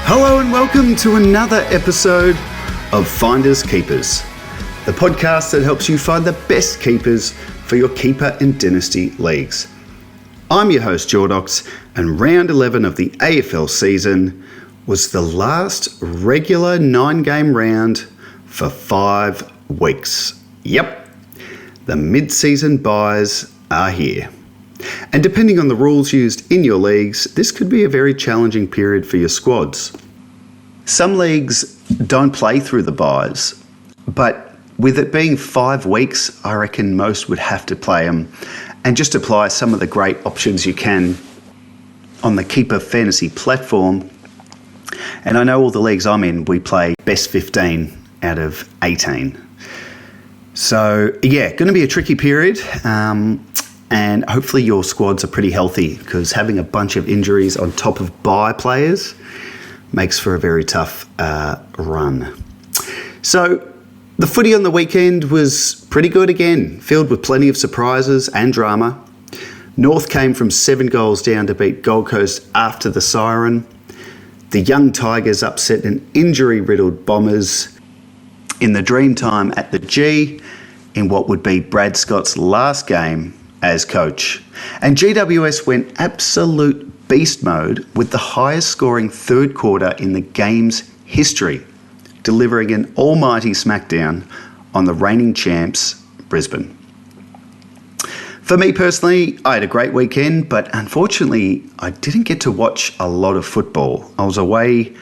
Hello and welcome to another episode of Finders Keepers, the podcast that helps you find the best keepers for your keeper and dynasty leagues. I'm your host Jordox, and round 11 of the AFL season was the last regular 9-game round for 5 weeks. Yep, the mid-season buys are here. And depending on the rules used in your leagues, this could be a very challenging period for your squads. Some leagues don't play through the buys, but with it being 5 weeks, I reckon most would have to play them and just apply some of the great options you can on the Keeper Fantasy platform. And I know all the leagues I'm in, we play best 15 out of 18. So yeah, going to be a tricky period. And hopefully your squads are pretty healthy, because having a bunch of injuries on top of bye players makes for a very tough run. So the footy on the weekend was pretty good again, filled with plenty of surprises and drama. North came from 7 goals down to beat Gold Coast after the siren. The young Tigers upset an injury-riddled Bombers in the Dreamtime at the G in what would be Brad Scott's last game as coach. And GWS went absolute beast mode with the highest scoring third quarter in the game's history, delivering an almighty smackdown on the reigning champs, Brisbane. For me personally, I had a great weekend, but unfortunately, I didn't get to watch a lot of football. I was away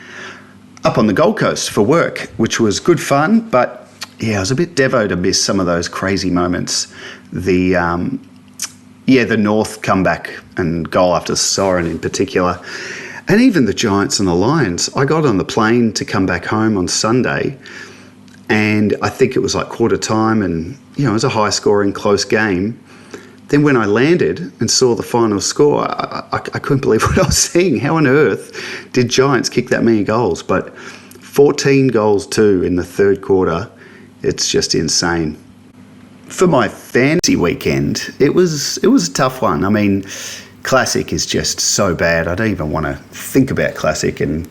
up on the Gold Coast for work, which was good fun, but yeah, I was a bit devo to miss some of those crazy moments. The North comeback and goal after the siren in particular, and even the Giants and the Lions. I got on the plane to come back home on Sunday, and I think it was like quarter time, and it was a high-scoring, close game. Then when I landed and saw the final score, I couldn't believe what I was seeing. How on earth did Giants kick that many goals? But 14 goals too in the third quarter. It's just insane. For my fantasy weekend, it was a tough one. I mean, Classic is just so bad. I don't even want to think about Classic, and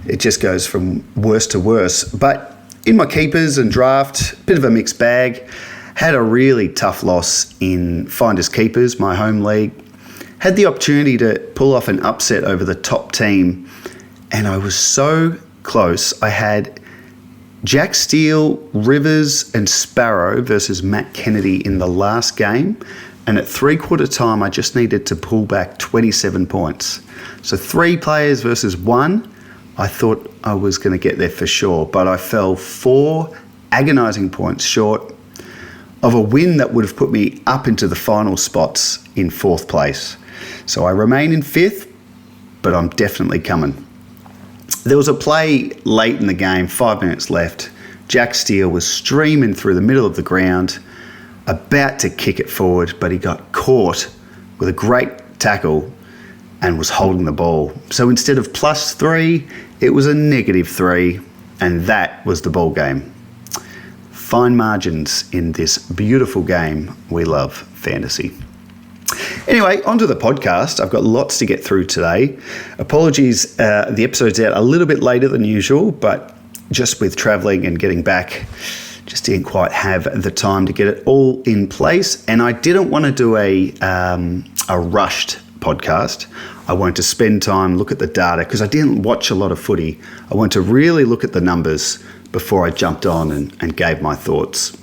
it just goes from worse to worse. But in my keepers and draft, bit of a mixed bag. Had a really tough loss in Finders Keepers, my home league. Had the opportunity to pull off an upset over the top team, and I was so close. I had Jack Steele, Rivers and Sparrow versus Matt Kennedy in the last game, and at 3/4 time I just needed to pull back 27 points. So 3 players versus 1, I thought I was going to get there for sure, but I fell 4 agonising points short of a win that would have put me up into the final spots in 4th place. So I remain in 5th, but I'm definitely coming. There was a play late in the game, 5 minutes left. Jack Steele was streaming through the middle of the ground, about to kick it forward, but he got caught with a great tackle and was holding the ball. So instead of +3, it was a -3, and that was the ball game. Fine margins in this beautiful game we love, fantasy. Anyway, onto the podcast. I've got lots to get through today. Apologies, the episode's out a little bit later than usual, but just with travelling and getting back, just didn't quite have the time to get it all in place. And I didn't want to do a rushed podcast. I wanted to spend time, look at the data, because I didn't watch a lot of footy. I wanted to really look at the numbers before I jumped on and gave my thoughts.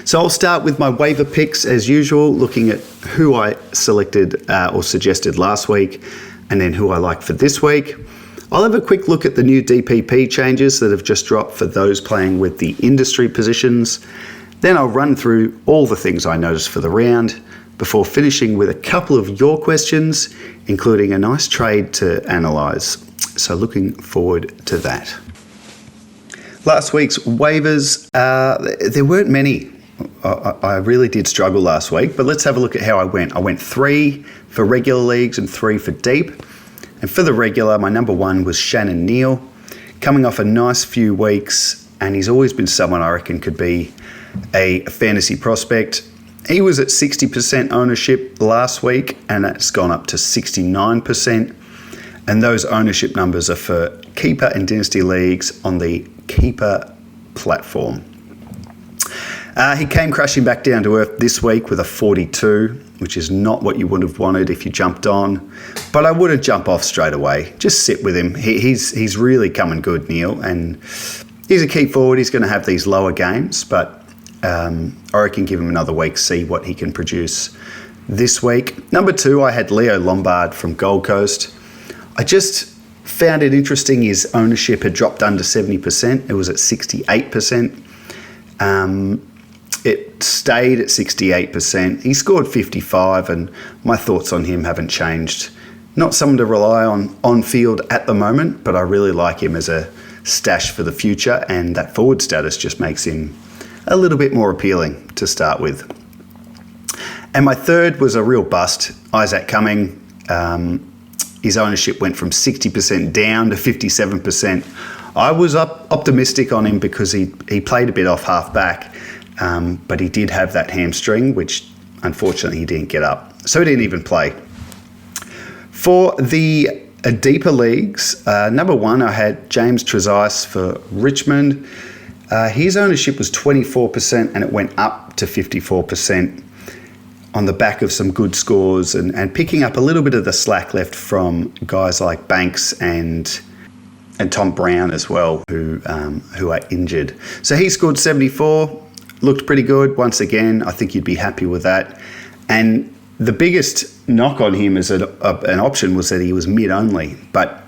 So I'll start with my waiver picks as usual, looking at who I selected or suggested last week, and then who I like for this week. I'll have a quick look at the new DPP changes that have just dropped for those playing with the industry positions. Then I'll run through all the things I noticed for the round before finishing with a couple of your questions, including a nice trade to analyse. So looking forward to that. Last week's waivers, there weren't many. I really did struggle last week, but let's have a look at how I went. I went 3 for regular leagues and 3 for deep. And for the regular, my number 1 was Shannon Neal, coming off a nice few weeks, and he's always been someone I reckon could be a fantasy prospect. He was at 60% ownership last week, and that's gone up to 69%. And those ownership numbers are for Keeper and Dynasty Leagues on the Keeper platform. He came crashing back down to earth this week with a 42, which is not what you would have wanted if you jumped on. But I wouldn't jump off straight away. Just sit with him. He's really coming good, Neil. And he's a key forward. He's going to have these lower games. But I reckon give him another week, see what he can produce this week. Number 2, I had Leo Lombard from Gold Coast. I just found it interesting his ownership had dropped under 70%. It was at 68%. It stayed at 68%. He scored 55, and my thoughts on him haven't changed. Not someone to rely on field at the moment, but I really like him as a stash for the future, and that forward status just makes him a little bit more appealing to start with. And my third was a real bust, Isaac Cumming. His ownership went from 60% down to 57%. I was optimistic on him because he played a bit off half back, but he did have that hamstring, which unfortunately he didn't get up. So he didn't even play. For the deeper leagues, number 1, I had James Trezise for Richmond. His ownership was 24% and it went up to 54% on the back of some good scores and picking up a little bit of the slack left from guys like Banks and Tom Brown as well, who are injured. So he scored 74, looked pretty good. Once again, I think you'd be happy with that. And the biggest knock on him as an option was that he was mid-only. But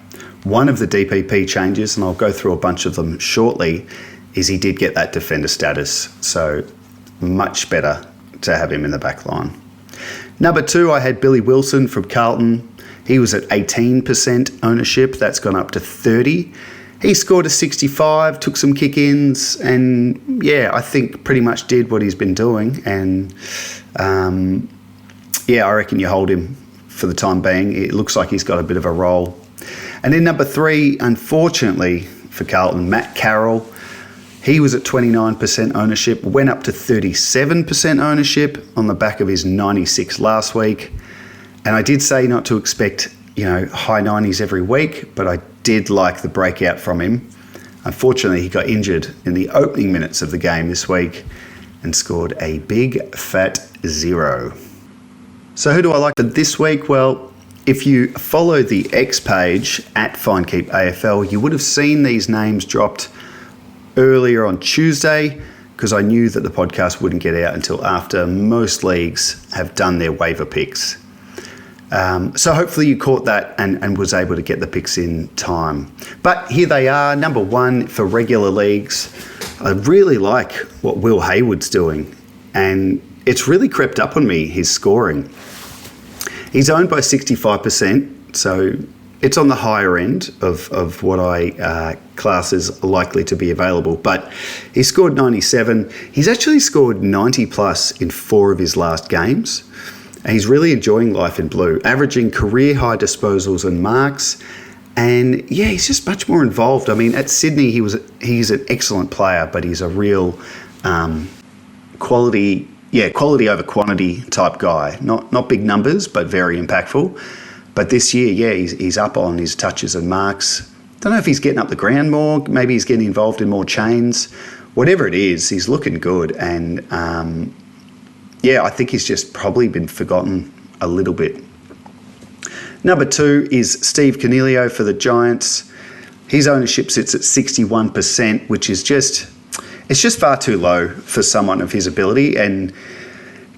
one of the DPP changes, and I'll go through a bunch of them shortly, is he did get that defender status. So much better to have him in the back line. Number 2, I had Billy Wilson from Carlton. He was at 18% ownership. That's gone up to 30. He scored a 65, took some kick-ins, and yeah, I think pretty much did what he's been doing. And yeah, I reckon you hold him for the time being. It looks like he's got a bit of a role. And then number 3, unfortunately for Carlton, Matt Carroll. He was at 29% ownership, went up to 37% ownership on the back of his 96 last week. And I did say not to expect, high 90s every week, but I did like the breakout from him. Unfortunately, he got injured in the opening minutes of the game this week and scored a big fat 0. So who do I like for this week? Well, if you follow the X page at FindKeepAFL, you would have seen these names dropped earlier on Tuesday because I knew that the podcast wouldn't get out until after most leagues have done their waiver picks. So hopefully you caught that and was able to get the picks in time. But here they are, number 1 for regular leagues. I really like what Will Hayward's doing, and it's really crept up on me, his scoring. He's owned by 65%, so it's on the higher end of what I class as likely to be available. But he scored 97. He's actually scored 90 plus in 4 of his last games. And he's really enjoying life in blue, averaging career high disposals and marks. And yeah, he's just much more involved. I mean, at Sydney, he's an excellent player, but he's a real quality over quantity type guy. Not big numbers, but very impactful. But this year, yeah, he's up on his touches and marks. Don't know if he's getting up the ground more. Maybe he's getting involved in more chains. Whatever it is, he's looking good. And yeah, I think he's just probably been forgotten a little bit. Number 2 is Steve Cornelio for the Giants. His ownership sits at 61%, which is just far too low for someone of his ability and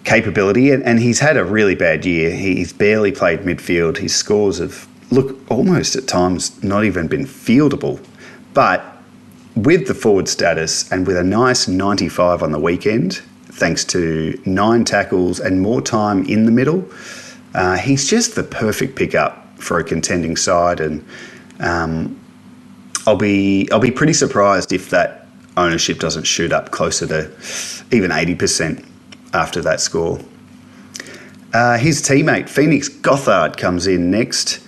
capability. And he's had a really bad year. He's barely played midfield. His scores have almost at times not even been fieldable. But with the forward status and with a nice 95 on the weekend, thanks to 9 tackles and more time in the middle, he's just the perfect pickup for a contending side. And I'll be pretty surprised if that ownership doesn't shoot up closer to even 80% after that score. His teammate, Phoenix Gothard, comes in next.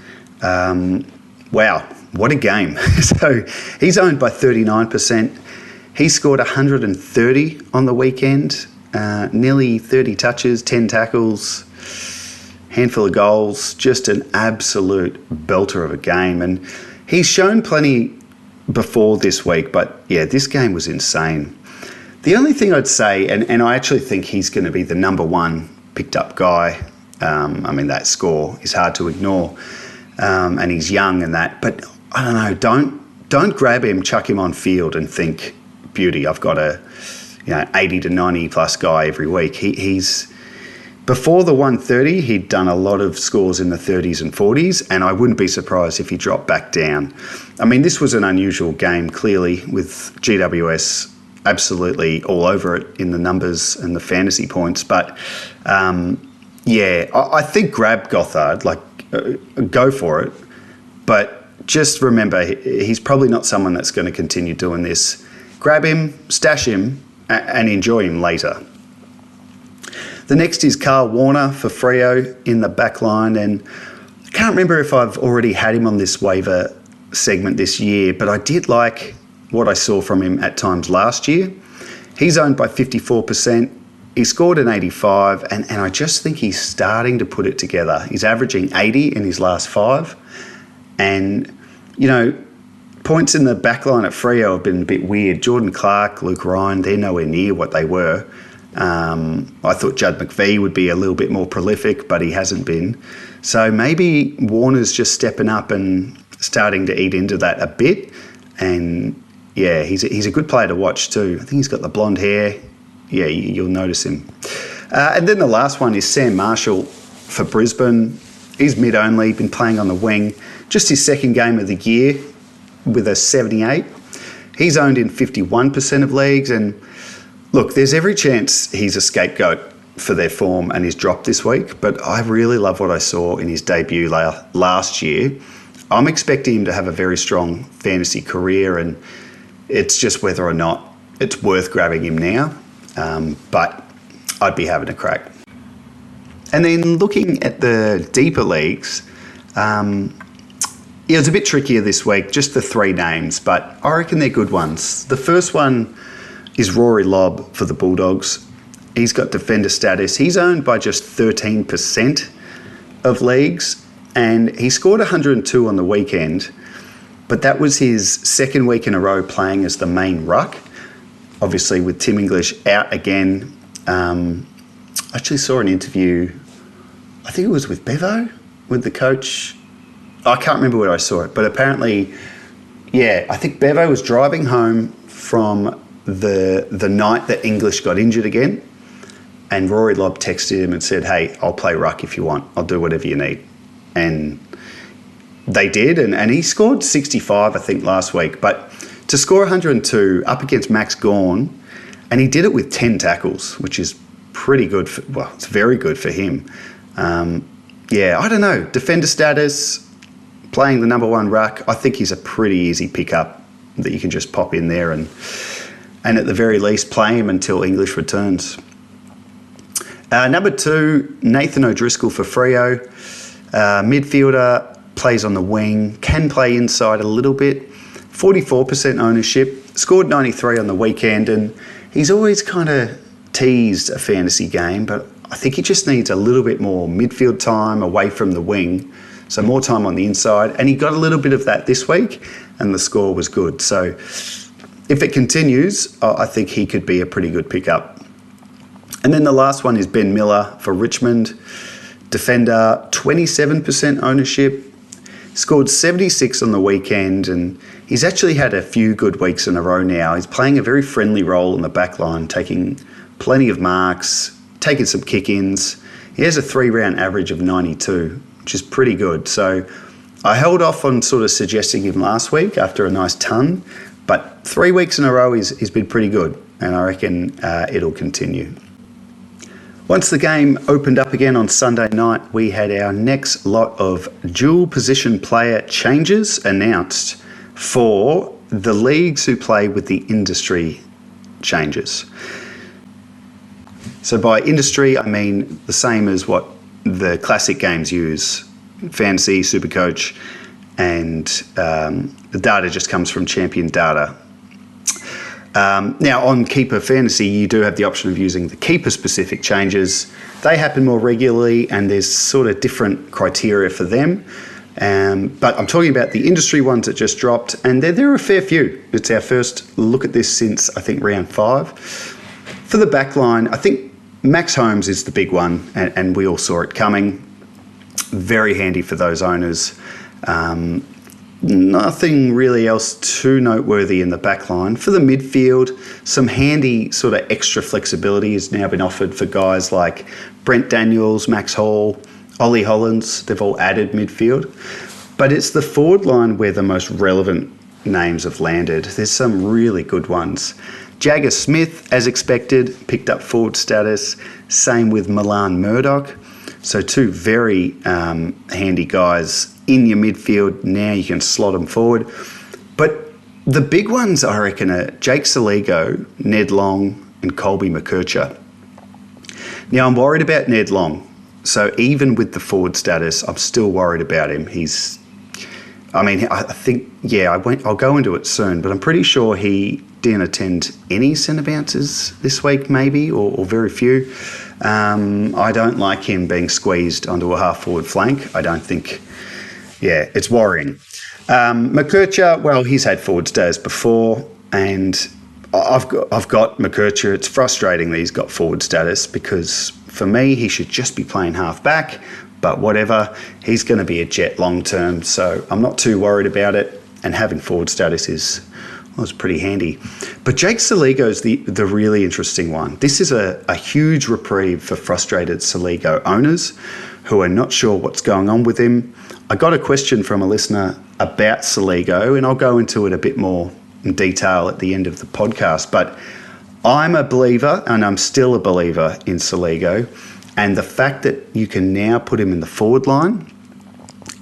Wow, what a game. So he's owned by 39%. He scored 130 on the weekend, nearly 30 touches, 10 tackles. handful of goals, just an absolute belter of a game. And he's shown plenty before this week, but yeah, this game was insane. The only thing I'd say, and I actually think he's going to be the number one picked up guy. I mean, that score is hard to ignore, and he's young and that. But I don't know. Don't grab him, chuck him on field, and think, beauty, I've got a 80 to 90 plus guy every week. He's before the 130, he'd done a lot of scores in the 30s and 40s, and I wouldn't be surprised if he dropped back down. I mean, this was an unusual game, clearly, with GWS absolutely all over it in the numbers and the fantasy points. But I think grab Gothard, go for it. But just remember, he's probably not someone that's going to continue doing this. Grab him, stash him, and enjoy him later. The next is Carl Warner for Freo in the back line, and I can't remember if I've already had him on this waiver segment this year, but I did like what I saw from him at times last year. He's owned by 54%. He scored an 85, and I just think he's starting to put it together. He's averaging 80 in his last 5. And, points in the back line at Freo have been a bit weird. Jordan Clark, Luke Ryan, they're nowhere near what they were. I thought Judd McVie would be a little bit more prolific, but he hasn't been. So maybe Warner's just stepping up and starting to eat into that a bit. And yeah, he's a good player to watch too. I think he's got the blonde hair. Yeah, you'll notice him. And then the last one is Sam Marshall for Brisbane. He's mid-only, been playing on the wing. Just his second game of the year with a 78. He's owned in 51% of leagues, and look, there's every chance he's a scapegoat for their form and his drop this week, but I really love what I saw in his debut last year. I'm expecting him to have a very strong fantasy career, and it's just whether or not it's worth grabbing him now, but I'd be having a crack. And then looking at the deeper leagues, it's a bit trickier this week, just the 3 names, but I reckon they're good ones. The first one is Rory Lobb for the Bulldogs. He's got defender status. He's owned by just 13% of leagues, and he scored 102 on the weekend, but that was his second week in a row playing as the main ruck. Obviously, with Tim English out again. I actually saw an interview, I think it was with Bevo, with the coach. I can't remember where I saw it, but apparently, I think Bevo was driving home from the night that English got injured again, and Rory Lobb texted him and said, "Hey, I'll play ruck if you want. I'll do whatever you need." And they did, and he scored 65, I think, last week. But to score 102 up against Max Gawn, and he did it with 10 tackles, which is pretty good. It's very good for him. I don't know. Defender status, playing the number 1 ruck, I think he's a pretty easy pickup that you can just pop in there and at the very least play him until English returns. Number 2, Nathan O'Driscoll for Freo. Midfielder, plays on the wing, can play inside a little bit. 44% ownership, scored 93 on the weekend, and he's always kind of teased a fantasy game, but I think he just needs a little bit more midfield time away from the wing, so more time on the inside, and he got a little bit of that this week, and the score was good. So if it continues, I think he could be a pretty good pickup. And then the last one is Ben Miller for Richmond. Defender, 27% ownership, scored 76 on the weekend, and he's actually had a few good weeks in a row now. He's playing a very friendly role in the back line, taking plenty of marks, taking some kick-ins. He has a 3-round average of 92, which is pretty good. So I held off on sort of suggesting him last week after a nice ton, but 3 weeks in a row he's been pretty good, and I reckon it'll continue. Once the game opened up again on Sunday night, we had our next lot of dual position player changes announced for the leagues who play with the industry changes. So by industry, I mean the same as what the classic games use, Fantasy, Supercoach, and the data just comes from Champion Data. Now, on Keeper Fantasy, you do have the option of using the keeper-specific changes. They happen more regularly, and there's sort of different criteria for them. But I'm talking about the industry ones that just dropped, and there are a fair few. It's our first look at this since, I think, round 5. For the back line, I think Max Holmes is the big one, and we all saw it coming. Very handy for those owners. Nothing really else too noteworthy in the back line. For the midfield, some handy sort of extra flexibility has now been offered for guys like Brent Daniels, Max Hall, Ollie Hollands. They've all added midfield. But it's the forward line where the most relevant names have landed. There's some really good ones. Jagger Smith, as expected, picked up forward status. Same with Milan Murdoch. So 2 very handy guys in your midfield. Now you can slot them forward. But the big ones, I reckon, are Jake Saligo, Ned Long, and Colby McKercher. Now, I'm worried about Ned Long. So even with the forward status, I'm still worried about him. I'll go into it soon, but I'm pretty sure he didn't attend any centre bounces this week, maybe, or very few. I don't like him being squeezed onto a half-forward flank. I don't think... Yeah, it's worrying. McKercher, well, he's had forward status before, and I've got McKercher. It's frustrating that he's got forward status because, for me, he should just be playing half-back, but whatever. He's going to be a jet long-term, so I'm not too worried about it, and having forward status was pretty handy. But Jake Saligo's the really interesting one. This is a huge reprieve for frustrated Saligo owners who are not sure what's going on with him. I got a question from a listener about Saligo, and I'll go into it a bit more in detail at the end of the podcast. But I'm a believer, and I'm still a believer in Saligo, and the fact that you can now put him in the forward line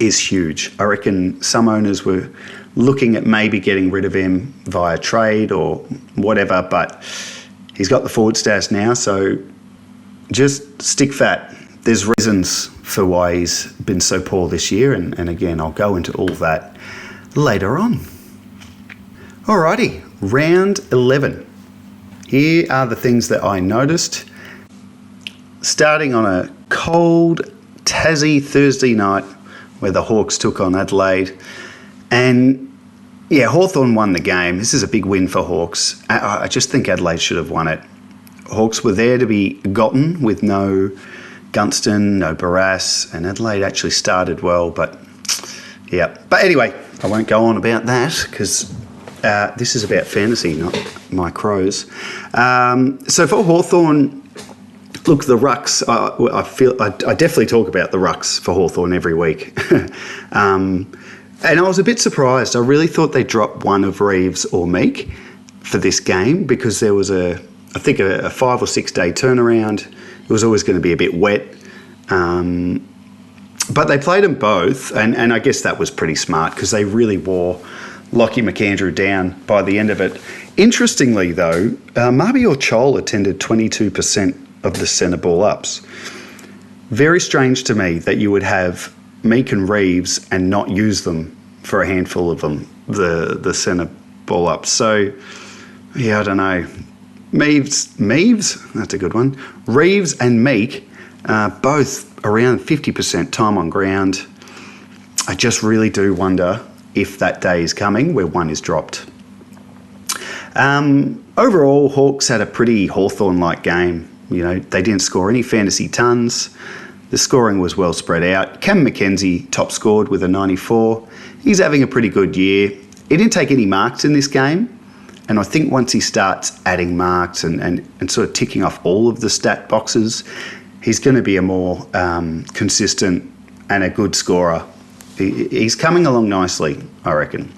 is huge. I reckon some owners were looking at maybe getting rid of him via trade or whatever, but he's got the forward status now, so just stick fat. There's reasons for why he's been so poor this year, and again, I'll go into all that later on. Alrighty, round 11. Here are the things that I noticed. Starting on a cold Tassie Thursday night where the Hawks took on Adelaide, and yeah, Hawthorn won the game. This is a big win for Hawks. I just think Adelaide should have won it. Hawks were there to be gotten with no Gunston, no Barras, and Adelaide actually started well, but yeah. But anyway, I won't go on about that because this is about fantasy, not my Crows. So for Hawthorn, look, the rucks, I definitely talk about the rucks for Hawthorn every week. And I was a bit surprised. I really thought they'd drop one of Reeves or Meek for this game because there was a 5 or 6 day turnaround. It was always going to be a bit wet. But they played them both, and I guess that was pretty smart because they really wore Lockie McAndrew down by the end of it. Interestingly, though, Mabior Chol attended 22% of the centre ball ups. Very strange to me that you would have Meek and Reeves and not use them for a handful of them, the centre ball ups. So, yeah, I don't know. Meeves, that's a good one. Reeves and Meek, both around 50% time on ground. I just really do wonder if that day is coming where one is dropped. Overall, Hawks had a pretty Hawthorn-like game. You know, they didn't score any fantasy tons. The scoring was well spread out. Cam McKenzie top scored with a 94. He's having a pretty good year. He didn't take any marks in this game. And I think once he starts adding marks and sort of ticking off all of the stat boxes, he's going to be a more consistent and a good scorer. He's coming along nicely, I reckon.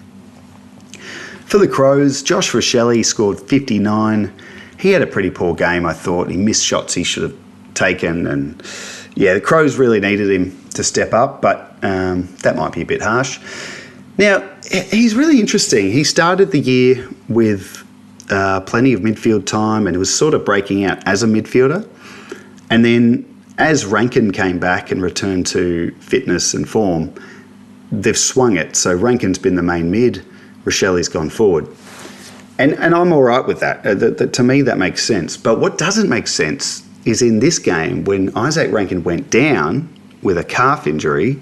For the Crows, Josh Rochelle scored 59. He had a pretty poor game, I thought. He missed shots he should have taken. And yeah, the Crows really needed him to step up, but that might be a bit harsh. Now, he's really interesting. He started the year with plenty of midfield time and he was sort of breaking out as a midfielder. And then as Rankin came back and returned to fitness and form, they've swung it. So Rankin's been the main mid, Rochelle's gone forward. And I'm all right with that. To me, that makes sense. But what doesn't make sense is in this game, when Isaac Rankin went down with a calf injury,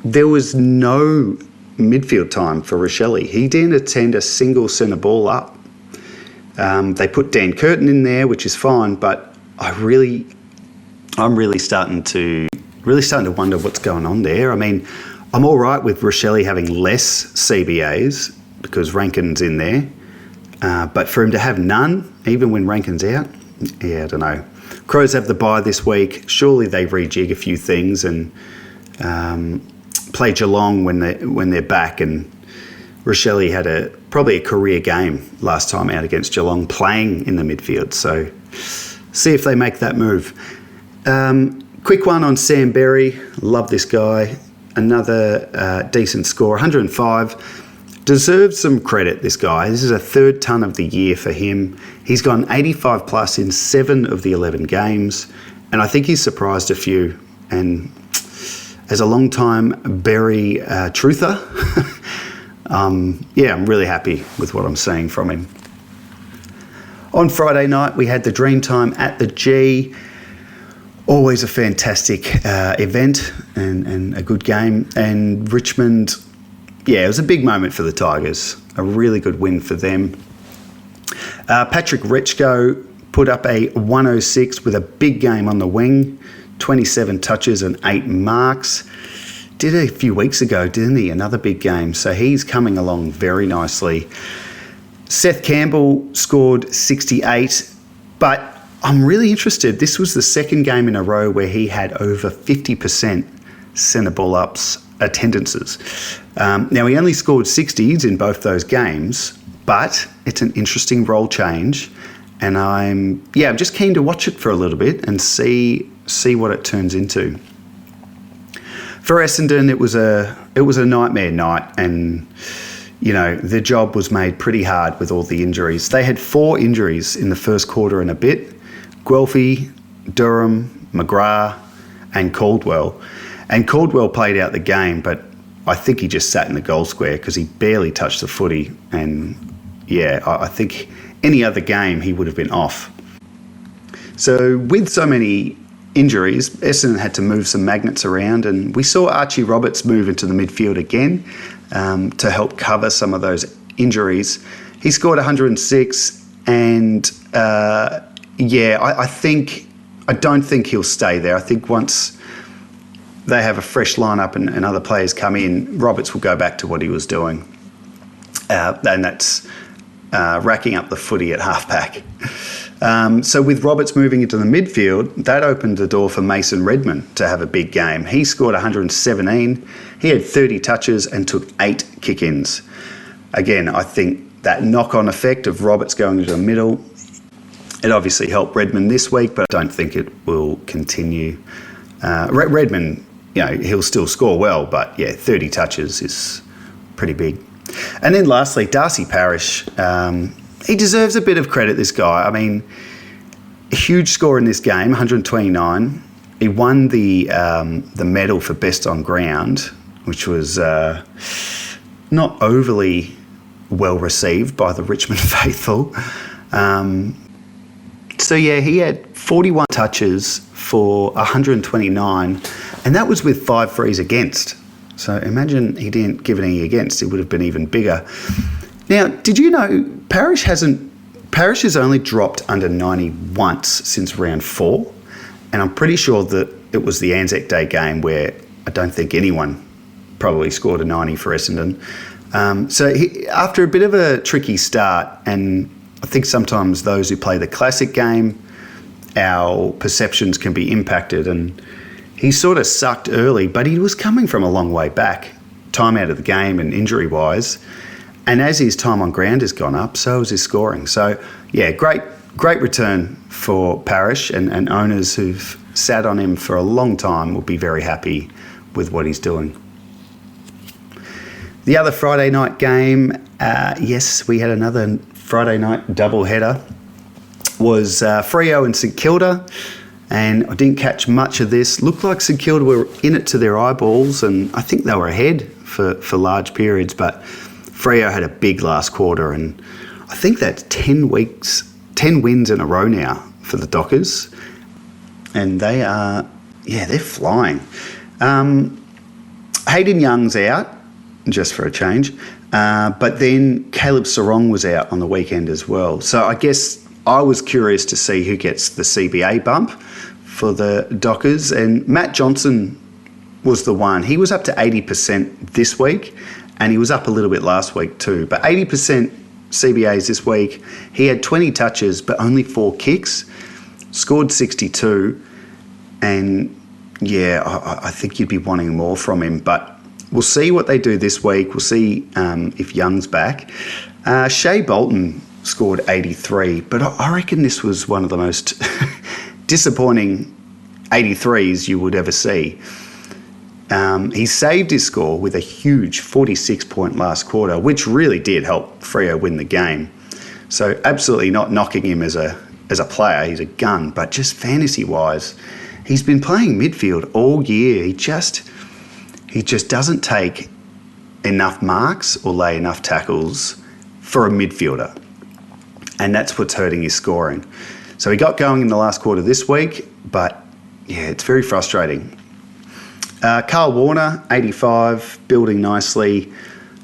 there was no midfield time for Rochelle. He didn't attend a single centre ball up. They put Dan Curtin in there, which is fine, but I'm really starting to wonder what's going on there. I mean, I'm all right with Rochelle having less CBAs because Rankin's in there. But for him to have none, even when Rankin's out, I don't know. Crows have the bye this week. Surely they rejig a few things and play Geelong when they're back. And Rochelle had probably a career game last time out against Geelong, playing in the midfield. So see if they make that move. Quick one on Sam Berry. Love this guy. Another decent score, 105. Deserves some credit, this guy. This is a third ton of the year for him. He's gone 85 plus in 7 of the 11 games, and I think he's surprised a few. And as a long-time Berry truther, I'm really happy with what I'm seeing from him. On Friday night, we had the Dreamtime at the G. Always a fantastic event and a good game. And Richmond... it was a big moment for the Tigers. A really good win for them. Patrick Rechko put up a 106 with a big game on the wing, 27 touches and 8 marks. Did a few weeks ago, didn't he? Another big game. So he's coming along very nicely. Seth Campbell scored 68, but I'm really interested. This was the second game in a row where he had over 50% centre ball ups attendances. Now, he only scored 60s in both those games, but it's an interesting role change, and I'm just keen to watch it for a little bit and see what it turns into. For Essendon, it was a nightmare night, and the job was made pretty hard with all the injuries. They had 4 injuries in the first quarter and a bit: Guelphy, Durham, McGrath, and Caldwell. And Caldwell played out the game, but I think he just sat in the goal square because he barely touched the footy. And I think any other game he would have been off. So with so many injuries, Essendon had to move some magnets around, and we saw Archie Roberts move into the midfield again to help cover some of those injuries. He scored 106, and I don't think he'll stay there. I think once they have a fresh lineup and other players come in, Roberts will go back to what he was doing. And that's racking up the footy at halfback. So with Roberts moving into the midfield, that opened the door for Mason Redman to have a big game. He scored 117. He had 30 touches and took 8 kick-ins. Again, I think that knock-on effect of Roberts going into the middle, it obviously helped Redman this week, but I don't think it will continue. Redman, he'll still score well, but 30 touches is pretty big. And then lastly, Darcy Parish. He deserves a bit of credit, this guy. I mean, a huge score in this game, 129. He won the medal for best on ground, which was not overly well received by the Richmond faithful. He had 41 touches for 129, and that was with 5 frees against. So imagine he didn't give any against, it would have been even bigger. Now, did you know Parish has only dropped under 90 once since round 4, and I'm pretty sure that it was the Anzac Day game where I don't think anyone probably scored a 90 for Essendon. After a bit of a tricky start, and I think sometimes those who play the classic game, our perceptions can be impacted, and he sort of sucked early, but he was coming from a long way back, time out of the game and injury-wise. And as his time on ground has gone up, so has his scoring. So, great return for Parish, and owners who've sat on him for a long time will be very happy with what he's doing. The other Friday night game, we had another Friday night double header, was Freo and St Kilda, and I didn't catch much of this. Looked like St Kilda were in it to their eyeballs, and I think they were ahead for large periods, but Freo had a big last quarter, and I think that's 10 wins in a row now for the Dockers. And they're flying. Hayden Young's out, just for a change. But then Caleb Sarong was out on the weekend as well. So I guess I was curious to see who gets the CBA bump for the Dockers. And Matt Johnson was the one. He was up to 80% this week, and he was up a little bit last week too. But 80% CBAs this week. He had 20 touches, but only 4 kicks, scored 62. And yeah, I think you'd be wanting more from him. But we'll see what they do this week. We'll see if Young's back. Shea Bolton scored 83, but I reckon this was one of the most disappointing 83s you would ever see. He saved his score with a huge 46-point last quarter, which really did help Freo win the game. So absolutely not knocking him as a player. He's a gun, but just fantasy-wise, he's been playing midfield all year. He just doesn't take enough marks or lay enough tackles for a midfielder. And that's what's hurting his scoring. So he got going in the last quarter this week, but yeah, it's very frustrating. Carl Warner, 85, building nicely.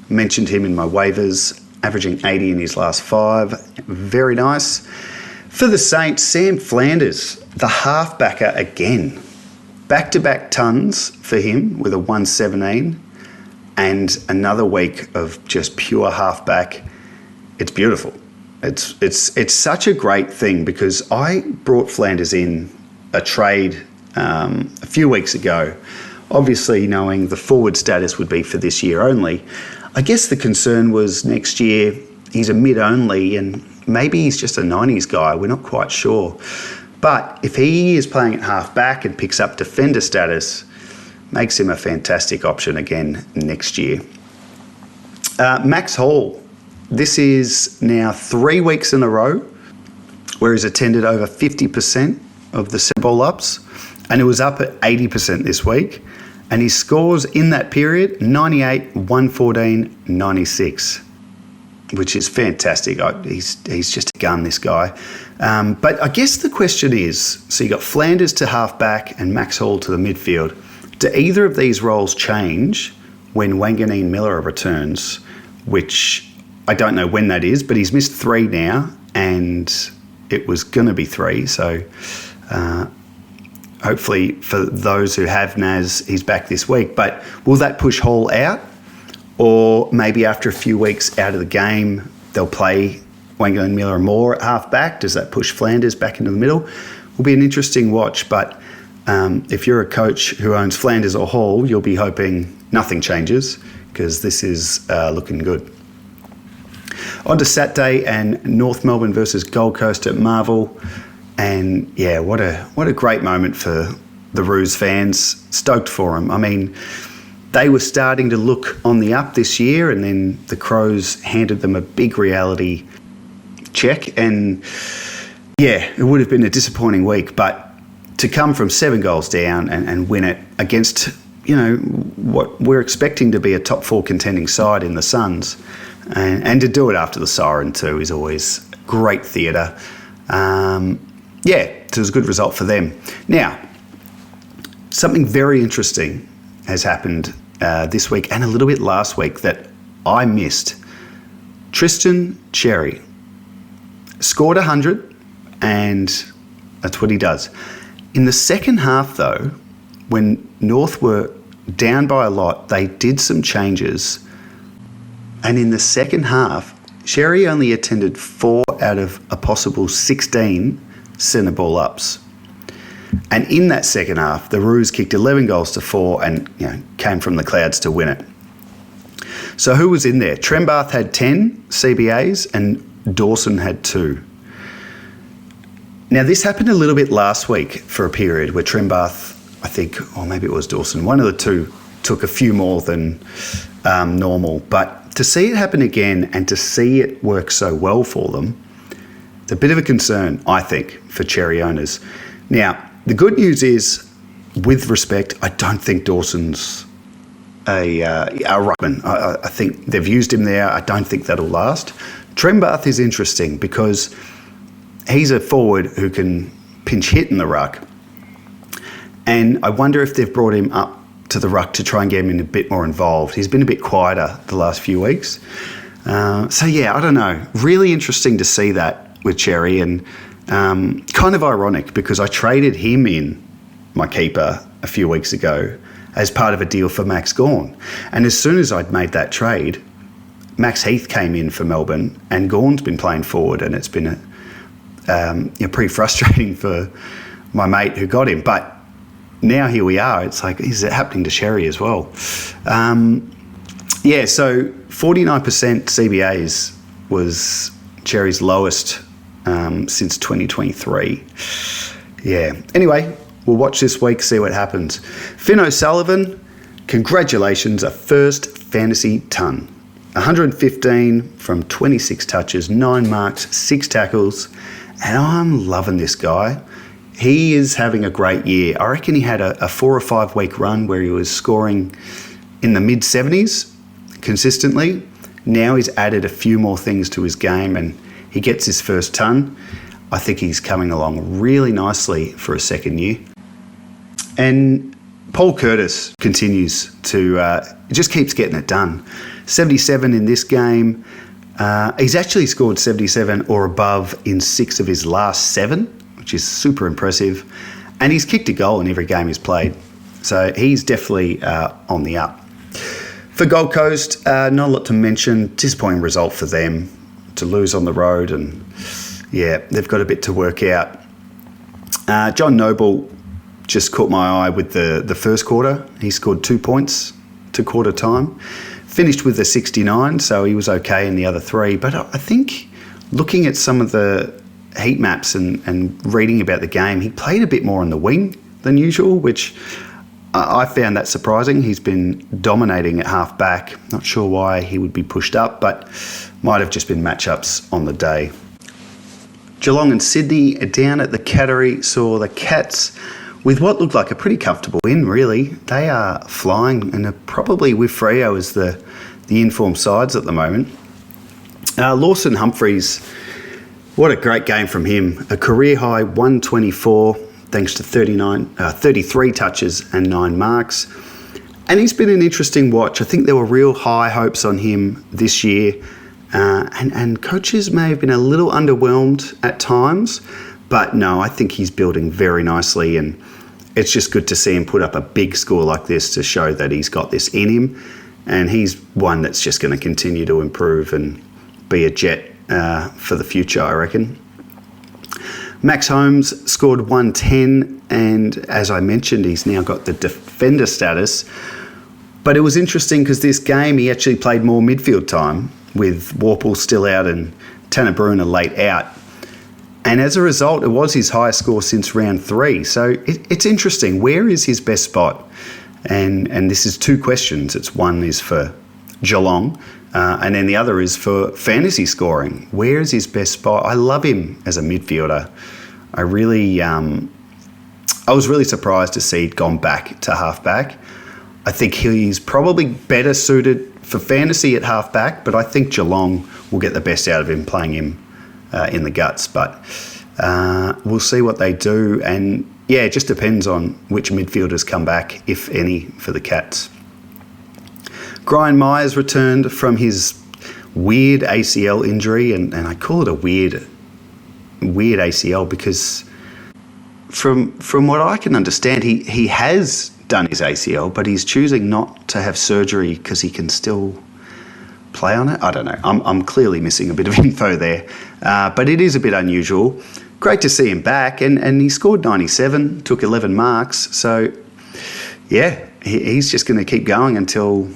Mentioned him in my waivers, averaging 80 in his last 5. Very nice. For the Saints, Sam Flanders, the halfbacker again. Back-to-back tons for him with a 117 and another week of just pure halfback. It's beautiful. It's such a great thing because I brought Flanders in a trade a few weeks ago, obviously knowing the forward status would be for this year only. I guess the concern was next year he's a mid only and maybe he's just a 90s guy. We're not quite sure. But if he is playing at half back and picks up defender status, makes him a fantastic option again next year. Max Hall. This is now 3 weeks in a row where he's attended over 50% of the set ball ups, and it was up at 80% this week. And he scores in that period 98, 114, 96, which is fantastic. He's just a gun, this guy. But I guess the question is, so you got Flanders to half back and Max Hall to the midfield. Do either of these roles change when Wanganeen Miller returns, which I don't know when that is, but he's missed 3 now and it was going to be 3. So hopefully for those who have Naz, he's back this week. But will that push Hall out? Or maybe after a few weeks out of the game, they'll play Wanganeen Miller more at half back. Does that push Flanders back into the middle? Will be an interesting watch. But if you're a coach who owns Flanders or Hall, you'll be hoping nothing changes because this is looking good. On to Saturday and North Melbourne versus Gold Coast at Marvel. And yeah, what a great moment for the Roos fans. Stoked for them. I mean, they were starting to look on the up this year, and then the Crows handed them a big reality check. And yeah, it would have been a disappointing week, but to come from 7 goals down and win it against, what we're expecting to be a top 4 contending side in the Suns, and to do it after the siren too is always great theatre. It was a good result for them. Now, something very interesting has happened this week and a little bit last week that I missed. Tristan Cherry scored 100, and that's what he does. In the second half, though, when North were down by a lot, they did some changes. And in the second half, Cherry only attended 4 out of a possible 16 centre ball ups. And in that second half, the Roos kicked 11 goals to 4 and came from the clouds to win it. So who was in there? Trembath had 10 CBAs and Dawson had 2. Now, this happened a little bit last week for a period where Trembath, I think, or maybe it was Dawson, one of the two took a few more than normal. But to see it happen again and to see it work so well for them, it's a bit of a concern, I think, for Cherry owners. Now, the good news is, with respect, I don't think Dawson's a ruckman. I think they've used him there. I don't think that'll last. Trembath is interesting because he's a forward who can pinch hit in the ruck. And I wonder if they've brought him up to the ruck to try and get him in a bit more involved. He's been a bit quieter the last few weeks. I don't know. Really interesting to see that with Cherry, and kind of ironic because I traded him in my keeper a few weeks ago as part of a deal for Max Gawn. And as soon as I'd made that trade, Max Heath came in for Melbourne, and Gawn's been playing forward, and it's been pretty frustrating for my mate who got him. But now here we are. It's like, is it happening to Cherry as well? So 49% CBAs was Cherry's lowest since 2023. Yeah. Anyway, we'll watch this week, see what happens. Finn O'Sullivan, congratulations, a first fantasy ton. 115 from 26 touches, 9 marks, 6 tackles, and I'm loving this guy. He is having a great year. I reckon he had a 4 or 5 week run where he was scoring in the mid-70s consistently. Now he's added a few more things to his game and he gets his first ton. I think he's coming along really nicely for a second year. And Paul Curtis continues to, just keeps getting it done. 77 in this game. He's actually scored 77 or above in 6 of his last 7, which is super impressive. And he's kicked a goal in every game he's played. So he's definitely on the up. For Gold Coast, not a lot to mention. Disappointing result for them to lose on the road. And yeah, they've got a bit to work out. John Noble just caught my eye with the first quarter. He scored 2 points to quarter time. Finished with a 69, so he was okay in the other 3. But I think looking at some of the heat maps and reading about the game, he played a bit more on the wing than usual, which I found that surprising. He's been dominating at half back. Not sure why he would be pushed up, but might have just been matchups on the day. Geelong and Sydney down at the Cattery saw the Cats with what looked like a pretty comfortable win, really. They are flying and are probably with Freo as the informed sides at the moment. Lawson Humphreys, what a great game from him. A career high 124 thanks to 33 touches and 9 marks. And he's been an interesting watch. I think there were real high hopes on him this year. And coaches may have been a little underwhelmed at times. But no, I think he's building very nicely, and it's just good to see him put up a big score like this to show that he's got this in him, and he's one that's just going to continue to improve and be a jet for the future, I reckon. Max Holmes scored 110, and as I mentioned, he's now got the defender status. But it was interesting because this game he actually played more midfield time with Warple still out and Tanner Bruner late out. And as a result, it was his highest score since round 3. So it's interesting. Where is his best spot? And this is 2 questions. One is for Geelong, and then the other is for fantasy scoring. Where is his best spot? I love him as a midfielder. I was really surprised to see he'd gone back to halfback. I think he's probably better suited for fantasy at halfback, but I think Geelong will get the best out of him playing him in the guts, but we'll see what they do. And yeah, it just depends on which midfielders come back, if any, for the Cats. Brian Myers returned from his weird ACL injury, and I call it a weird ACL because from what I can understand, he has done his ACL, but he's choosing not to have surgery because he can still play on it. I don't know. I'm clearly missing a bit of info there, but it is a bit unusual. Great to see him back, and he scored 97, took 11 marks. So, yeah, he's just going to keep going until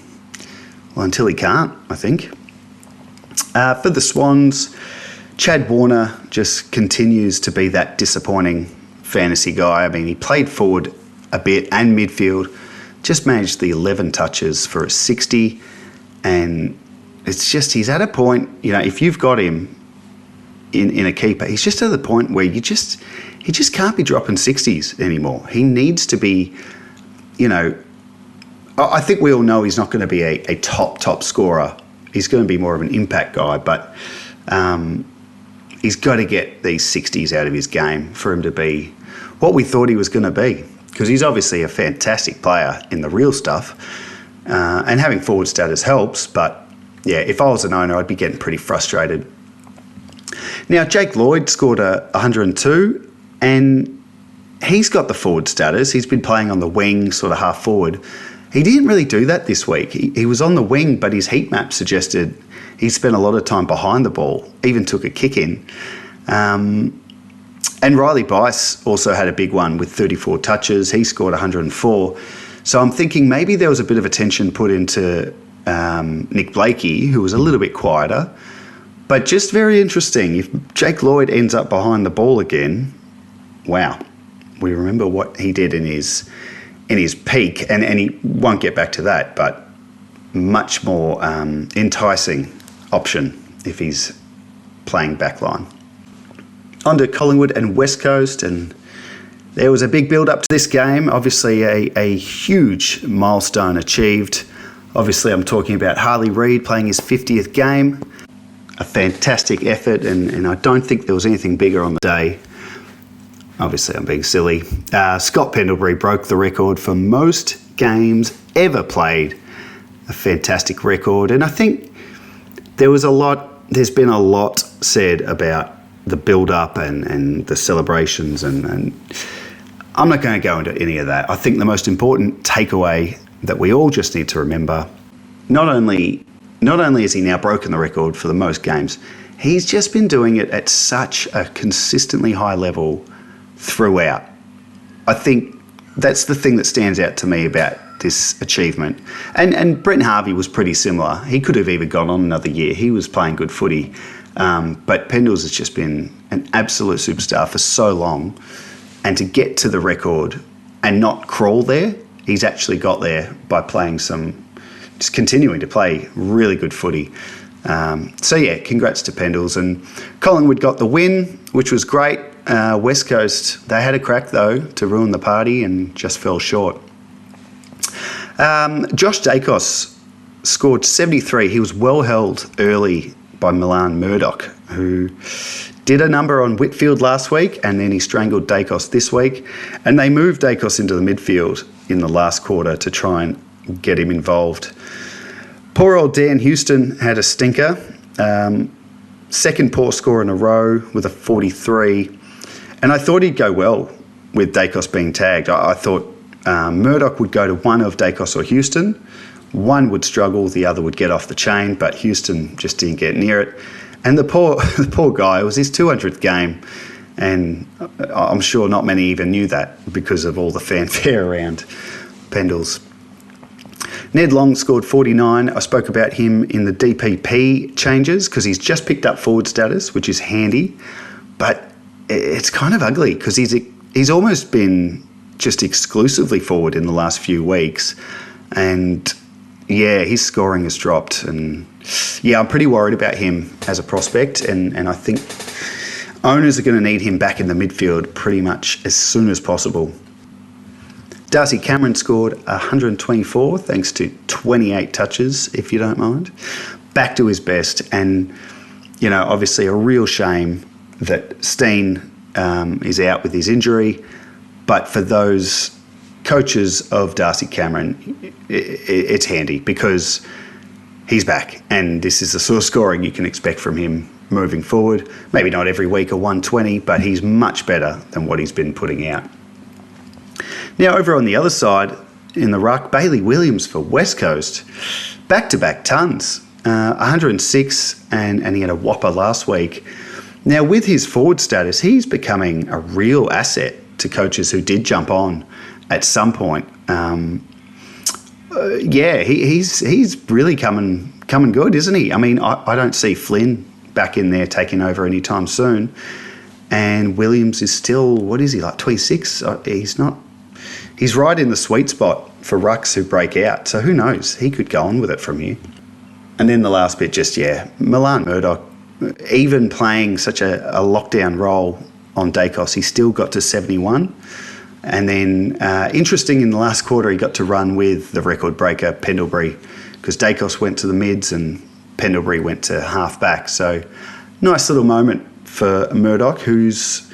he can't, I think. For the Swans, Chad Warner just continues to be that disappointing fantasy guy. I mean, he played forward a bit and midfield, just managed the 11 touches for a 60, and it's just, he's at a point, if you've got him in a keeper, he's just at the point where he just can't be dropping 60s anymore. He needs to be, I think we all know he's not going to be a top scorer. He's going to be more of an impact guy, but He's got to get these 60s out of his game for him to be what we thought he was going to be, because he's obviously a fantastic player in the real stuff, and having forward status helps, but yeah, if I was an owner, I'd be getting pretty frustrated. Now, Jake Lloyd scored a 102, and he's got the forward status. He's been playing on the wing, sort of half forward. He didn't really do that this week. He was on the wing, but his heat map suggested he spent a lot of time behind the ball, even took a kick in. And Riley Bice also had a big one with 34 touches. He scored 104. So I'm thinking maybe there was a bit of attention put into Nick Blakey, who was a little bit quieter. But just very interesting. If Jake Lloyd ends up behind the ball again, wow. We remember what he did in his peak, and he won't get back to that, but much more enticing option if he's playing backline. On to Collingwood and West Coast, and there was a big build-up to this game. Obviously a huge milestone achieved. Obviously I'm talking about Harley Reid playing his 50th game. A fantastic effort, and I don't think there was anything bigger on the day. Obviously, I'm being silly. Scott Pendlebury broke the record for most games ever played. A fantastic record. And I think there's been a lot said about the build-up and the celebrations, and I'm not going to go into any of that. I think the most important takeaway that we all just need to remember, not only has he now broken the record for the most games, he's just been doing it at such a consistently high level throughout. I think that's the thing that stands out to me about this achievement. And Brent Harvey was pretty similar. He could have even gone on another year. He was playing good footy. But Pendles has just been an absolute superstar for so long. And to get to the record and not crawl there, he's actually got there by just continuing to play really good footy. So yeah, congrats to Pendles. And Collingwood got the win, which was great. West Coast, they had a crack though to ruin the party and just fell short. Josh Dacos scored 73. He was well held early by Milan Murdoch, who did a number on Whitfield last week, and then he strangled Dacos this week. And they moved Dacos into the midfield in the last quarter to try and get him involved. Poor old Dan Houston had a stinker. Second poor score in a row with a 43. And I thought he'd go well with Dacos being tagged. I thought Murdoch would go to one of Dacos or Houston. One would struggle, the other would get off the chain, but Houston just didn't get near it. And the poor guy, it was his 200th game, and I'm sure not many even knew that because of all the fanfare around Pendles. Ned Long scored 49. I spoke about him in the DPP changes because he's just picked up forward status, which is handy, but it's kind of ugly because he's almost been just exclusively forward in the last few weeks, and yeah, his scoring has dropped, and yeah, I'm pretty worried about him as a prospect, and I think owners are going to need him back in the midfield pretty much as soon as possible. Darcy Cameron scored 124 thanks to 28 touches, if you don't mind. Back to his best, and you know, obviously a real shame that Steen is out with his injury, but for those coaches of Darcy Cameron, it's handy because he's back, and this is the sort of scoring you can expect from him moving forward. Maybe not every week a 120, but he's much better than what he's been putting out. Now over on the other side in the ruck, Bailey Williams for West Coast, back-to-back tons, 106, and he had a whopper last week. Now with his forward status, he's becoming a real asset to coaches who did jump on at some point. He's really coming good, isn't he? I mean, I don't see Flynn back in there taking over anytime soon. And Williams is still, what is he, like 26? He's right in the sweet spot for rucks who break out. So who knows? He could go on with it from here. And then the last bit, Milan Murdoch, even playing such a lockdown role on Dacos, he still got to 71. And then, interesting, in the last quarter, he got to run with the record breaker, Pendlebury, because Dacos went to the mids and Pendlebury went to half back. So nice little moment for Murdoch, who's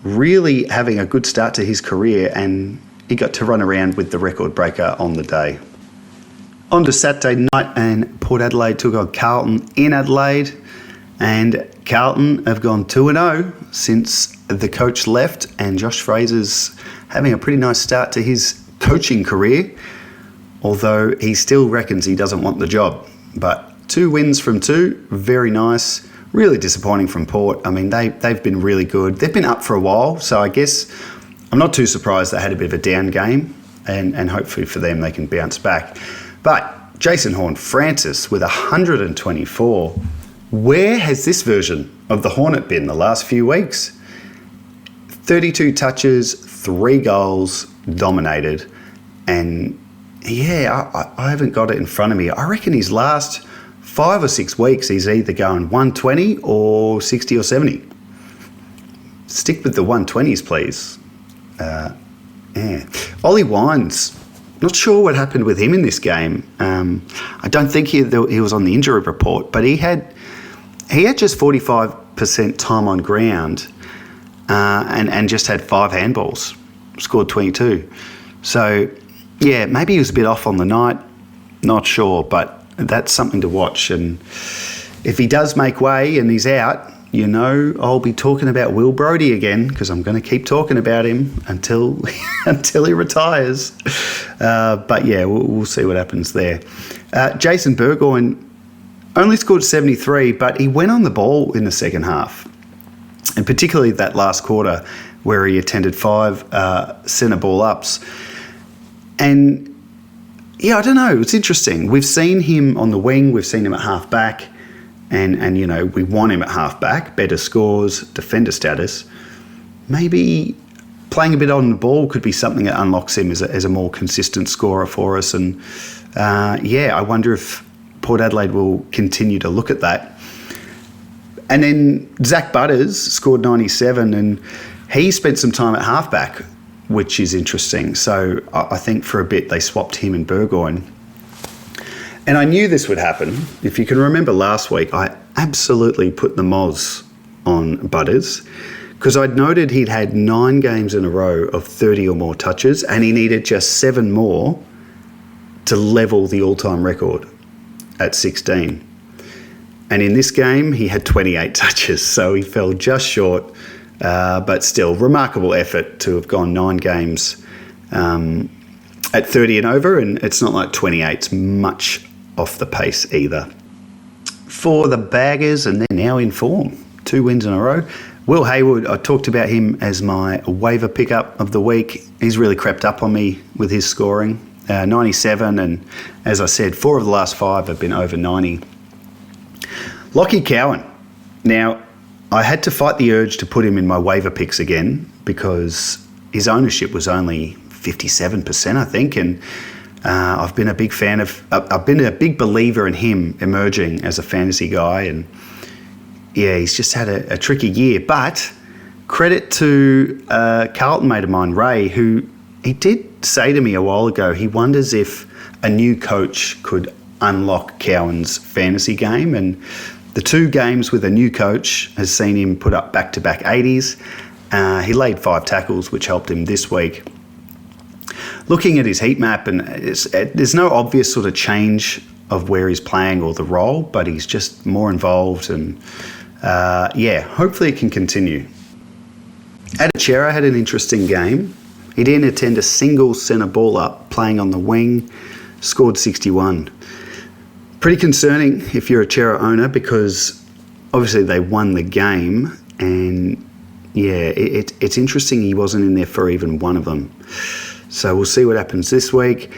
really having a good start to his career, and he got to run around with the record breaker on the day. On to Saturday night, and Port Adelaide took on Carlton in Adelaide, and Carlton have gone 2-0 since the coach left, and Josh Fraser's having a pretty nice start to his coaching career, although he still reckons he doesn't want the job. But 2 wins from 2, very nice. Really disappointing from Port. I mean, they've been really good. They've been up for a while, so I guess I'm not too surprised they had a bit of a down game, and hopefully for them they can bounce back. But Jason Horne-Francis with 124. Where has this version of the Hornet been the last few weeks? 32 touches, 3 goals, dominated. And yeah, I haven't got it in front of me. I reckon his last 5 or 6 weeks, he's either going 120 or 60 or 70. Stick with the 120s, please. Ollie Wines, not sure what happened with him in this game. I don't think he was on the injury report, but he had just 45% time on ground and just had 5 handballs, scored 22. So, yeah, maybe he was a bit off on the night, not sure, but that's something to watch. And if he does make way and he's out, I'll be talking about Will Brodie again, because I'm going to keep talking about him until he retires. But yeah, we'll see what happens there. Jason Burgoyne only scored 73, but he went on the ball in the second half, and particularly that last quarter where he attended 5 centre ball ups. And yeah, I don't know. It's interesting. We've seen him on the wing. We've seen him at half back. And we want him at half back. Better scores, defender status. Maybe playing a bit on the ball could be something that unlocks him as a more consistent scorer for us. And I wonder if Port Adelaide will continue to look at that. And then Zach Butters scored 97, and he spent some time at half back, which is interesting. So I think for a bit they swapped him and Burgoyne. And I knew this would happen. If you can remember last week, I absolutely put the Moz on Butters, because I'd noted he'd had 9 games in a row of 30 or more touches, and he needed just 7 more to level the all-time record at 16. And in this game, he had 28 touches, so he fell just short. But still, remarkable effort to have gone 9 games at 30 and over, and it's not like 28's much off the pace either. For the Baggers, and they're now in form, 2 wins in a row. Will Hayward, I talked about him as my waiver pickup of the week. He's really crept up on me with his scoring, 97, and as I said, 4 of the last 5 have been over 90. Lachie Cowan. Now, I had to fight the urge to put him in my waiver picks again, because his ownership was only 57%, I think, and I've been a big fan of. I've been a big believer in him emerging as a fantasy guy, and yeah, he's just had a tricky year. But credit to Carlton mate of mine, Ray, who he did say to me a while ago, he wonders if a new coach could unlock Cowan's fantasy game, and the 2 games with a new coach has seen him put up back-to-back 80s. He laid 5 tackles, which helped him this week. Looking at his heat map, and there's no obvious sort of change of where he's playing or the role, but he's just more involved, and hopefully it can continue. Adachera had an interesting game. He didn't attend a single centre ball up, playing on the wing, scored 61. Pretty concerning if you're a Chera owner, because obviously they won the game, and yeah, it's interesting he wasn't in there for even one of them. So we'll see what happens this week.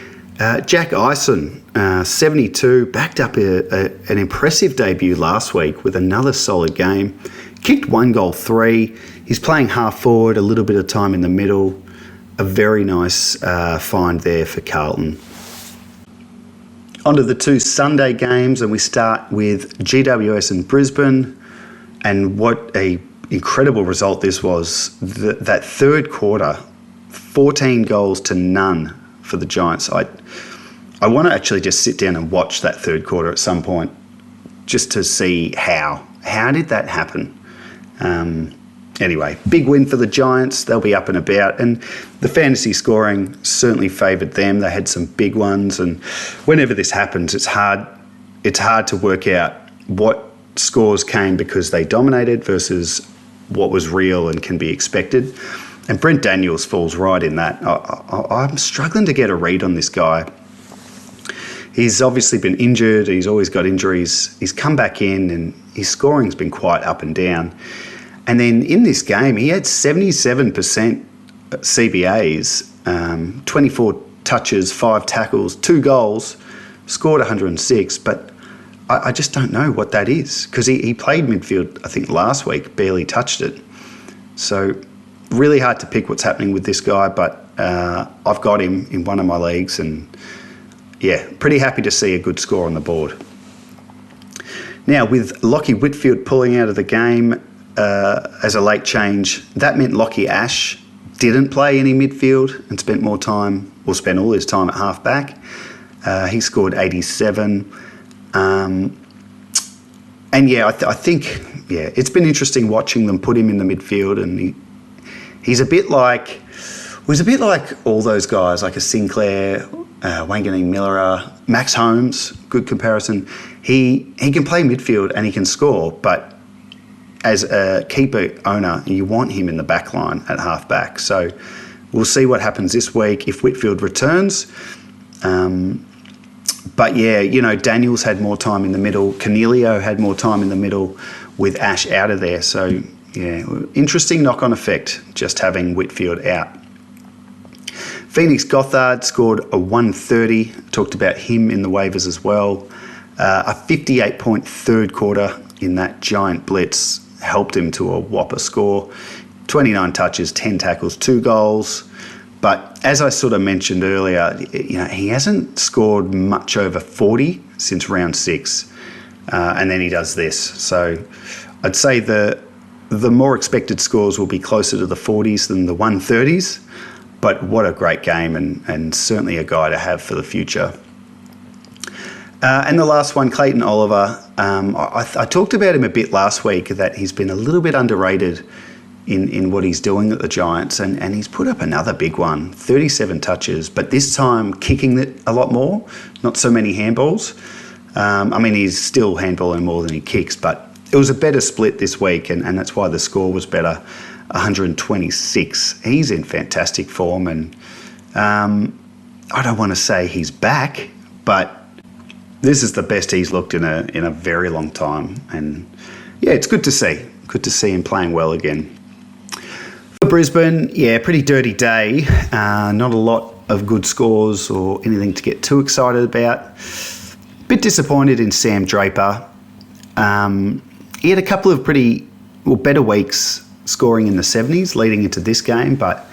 Jack Eisen, 72, backed up an impressive debut last week with another solid game. Kicked 1 goal, 3. He's playing half forward, a little bit of time in the middle. A very nice find there for Carlton. On to the 2 Sunday games, and we start with GWS and Brisbane. And what a incredible result this was. That third quarter, 14 goals to none for the Giants. I want to actually just sit down and watch that third quarter at some point, just to see how How did that happen? Anyway, big win for the Giants. They'll be up and about. And the fantasy scoring certainly favoured them. They had some big ones. And whenever this happens, it's hard to work out what scores came because they dominated versus what was real and can be expected. And Brent Daniels falls right in that. I'm struggling to get a read on this guy. He's obviously been injured. He's always got injuries. He's come back in and his scoring's been quite up and down. And then in this game, he had 77% CBAs, 24 touches, 5 tackles, 2 goals, scored 106. But I just don't know what that is because he played midfield, I think, last week, barely touched it. So really hard to pick what's happening with this guy, but I've got him in one of my leagues and, yeah, pretty happy to see a good score on the board. Now, with Lockie Whitfield pulling out of the game as a late change, that meant Lockie Ash didn't play any midfield and spent all his time at half-back. He scored 87. And yeah, I think it's been interesting watching them put him in the midfield, and he's a bit like all those guys, like a Sinclair, Wanganeen Miller, Max Holmes, good comparison. He can play midfield and he can score, but as a keeper owner, you want him in the back line at half back. So we'll see what happens this week if Whitfield returns. But yeah, Daniels had more time in the middle. Cornelio had more time in the middle with Ash out of there. So yeah, interesting knock-on effect just having Whitfield out. Phoenix Gothard scored a 130. Talked about him in the waivers as well. A 58-point third quarter in that giant blitz helped him to a whopper score. 29 touches, 10 tackles, 2 goals. But as I sort of mentioned earlier, he hasn't scored much over 40 since round 6. And then he does this. So I'd say the more expected scores will be closer to the 40s than the 130s. But what a great game and certainly a guy to have for the future. And the last one, Clayton Oliver. I talked about him a bit last week, that he's been a little bit underrated in what he's doing at the Giants, and he's put up another big one, 37 touches, but this time kicking it a lot more, not so many handballs. He's still handballing more than he kicks, but it was a better split this week, and that's why the score was better, 126. He's in fantastic form, and I don't want to say he's back, but this is the best he's looked in a very long time, and yeah, it's good to see. Good to see him playing well again. For Brisbane, yeah, pretty dirty day. Not a lot of good scores or anything to get too excited about. Bit disappointed in Sam Draper. He had a couple of better weeks scoring in the 70s leading into this game, but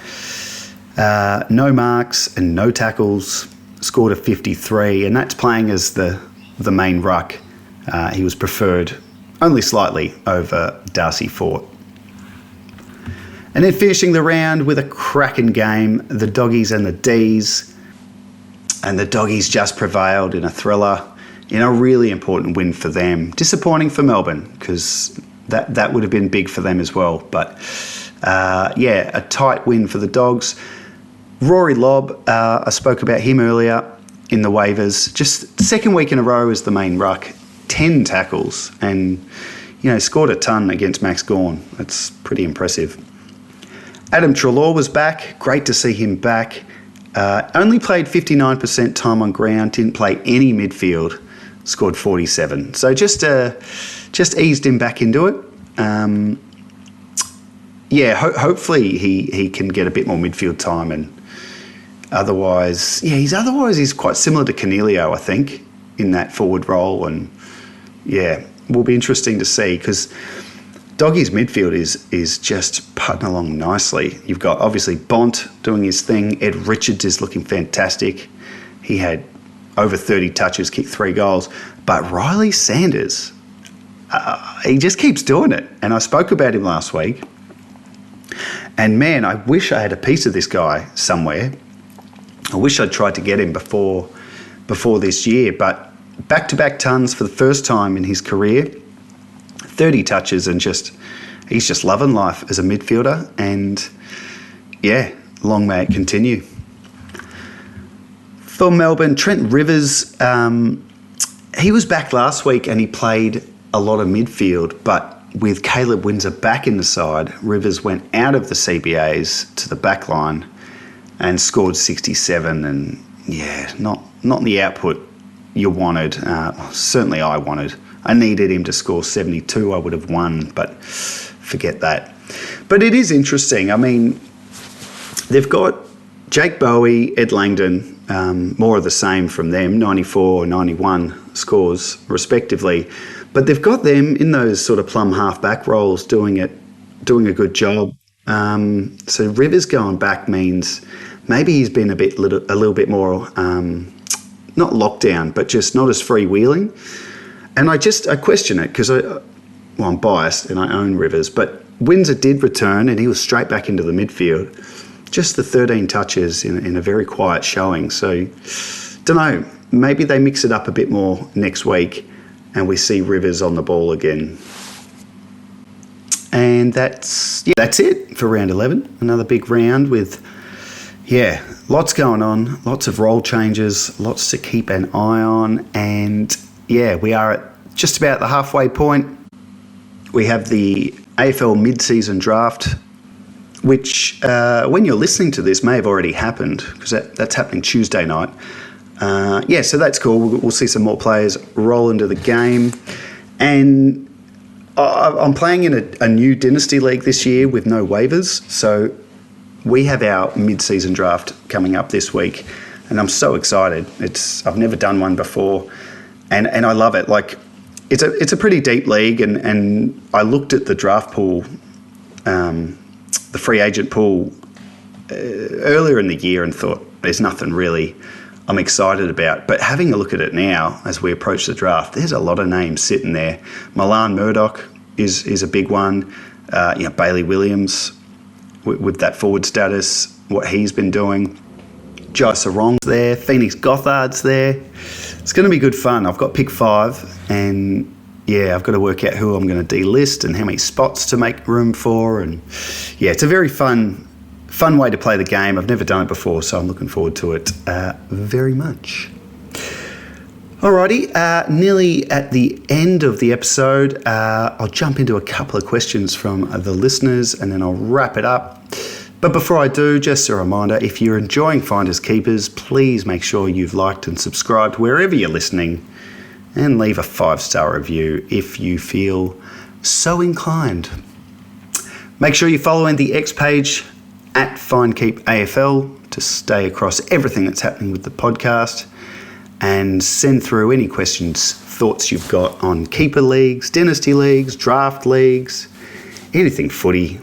no marks and no tackles. Scored a 53, and that's playing as the main ruck. He was preferred only slightly over Darcy Fort. And then finishing the round with a cracking game, the Doggies and the D's. And the Doggies just prevailed in a thriller, in a really important win for them. Disappointing for Melbourne, because that would have been big for them as well. But a tight win for the Dogs. Rory Lobb, I spoke about him earlier in the waivers. Just second week in a row as the main ruck, 10 tackles, and scored a ton against Max Gawn. That's pretty impressive. Adam Treloar was back. Great to see him back. Only played 59% time on ground, didn't play any midfield, scored 47. So just eased him back into it. Hopefully he can get a bit more midfield time, and otherwise he's quite similar to Cornelio, I think, in that forward role, and yeah, will be interesting to see because Doggy's midfield is just putting along nicely. You've got obviously Bont doing his thing. Ed Richards is looking fantastic. He had over 30 touches, kicked 3 goals. But Riley Sanders, he just keeps doing it. And I spoke about him last week. And man, I wish I had a piece of this guy somewhere. I wish I'd tried to get him before this year. But back-to-back tons for the first time in his career. 30 touches and he's just loving life as a midfielder. And yeah, long may it continue. For Melbourne, Trent Rivers, he was back last week and he played a lot of midfield, but with Caleb Windsor back in the side, Rivers went out of the CBAs to the back line and scored 67, and yeah, not the output you wanted. Certainly I wanted. I needed him to score 72. I would have won, but forget that. But it is interesting. I mean, they've got Jake Bowie, Ed Langdon, more of the same from them, 94 or 91 scores respectively. But they've got them in those sort of plum half-back roles doing a good job. So Rivers going back means maybe he's been a little bit more, not lockdown, but just not as freewheeling. And I question it because I'm biased and I own Rivers, but Windsor did return and he was straight back into the midfield. Just the 13 touches in a very quiet showing. So, don't know, maybe they mix it up a bit more next week and we see Rivers on the ball again. And that's it for round 11. Another big round with, lots going on, lots of role changes, lots to keep an eye on. And we are at just about the halfway point. We have the AFL mid-season draft, which when you're listening to this may have already happened because that's happening Tuesday night. So that's cool. We'll see some more players roll into the game. And I'm playing in a new Dynasty League this year with no waivers. So we have our mid-season draft coming up this week. And I'm so excited. I've never done one before. And I love it. Like, it's a pretty deep league. And I looked at the draft pool, the free agent pool earlier in the year and thought there's nothing really I'm excited about. But having a look at it now as we approach the draft, there's a lot of names sitting there. Milan Murdoch is a big one. Bailey Williams with that forward status, what he's been doing. Jai Sarong's there. Phoenix Gothard's there. It's going to be good fun. I've got pick 5 and I've got to work out who I'm going to delist and how many spots to make room for. And it's a very fun way to play the game. I've never done it before, so I'm looking forward to it very much. Alrighty, nearly at the end of the episode. I'll jump into a couple of questions from the listeners and then I'll wrap it up. But before I do, just a reminder, if you're enjoying Finders Keepers, please make sure you've liked and subscribed wherever you're listening and leave a 5-star review if you feel so inclined. Make sure you're following the X page at FindKeepAFL to stay across everything that's happening with the podcast and send through any questions, thoughts you've got on keeper leagues, dynasty leagues, draft leagues, anything footy.